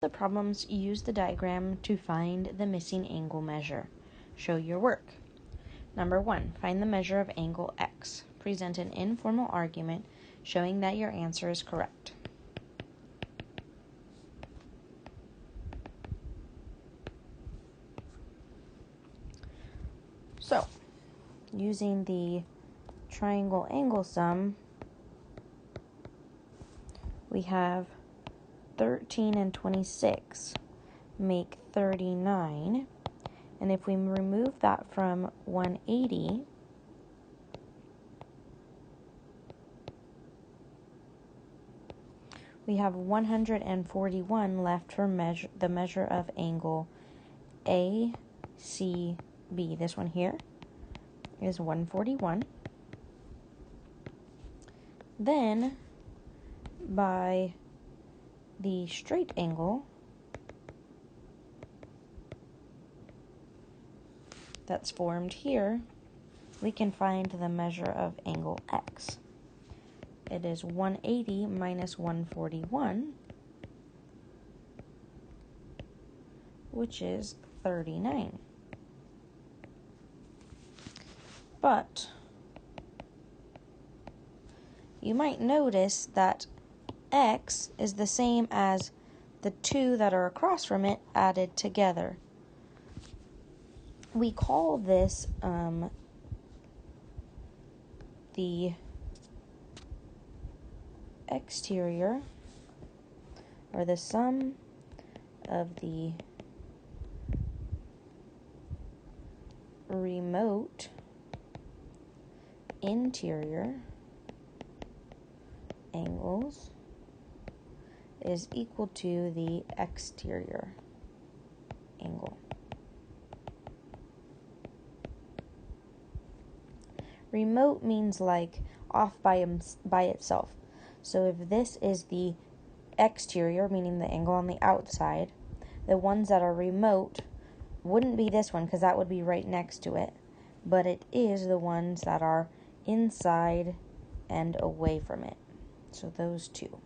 The problems use the diagram to find the missing angle measure. Show your work. Number 1, find the measure of angle X. Present an informal argument showing that your answer is correct. So, using the triangle angle sum, we have 13 and 26 make 39. And if we remove that from 180, we have 141 left for the measure of angle ACB. This one here is 141. Then, by the straight angle that's formed here, we can find the measure of angle X. It is 180 minus 141, which is 39. But you might notice that X is the same as the two that are across from it added together. We call this the exterior, or the sum of the remote interior angles is equal to the exterior angle. Remote means like off by itself. So if this is the exterior, meaning the angle on the outside, the ones that are remote wouldn't be this one because that would be right next to it, but it is the ones that are inside and away from it. So those two.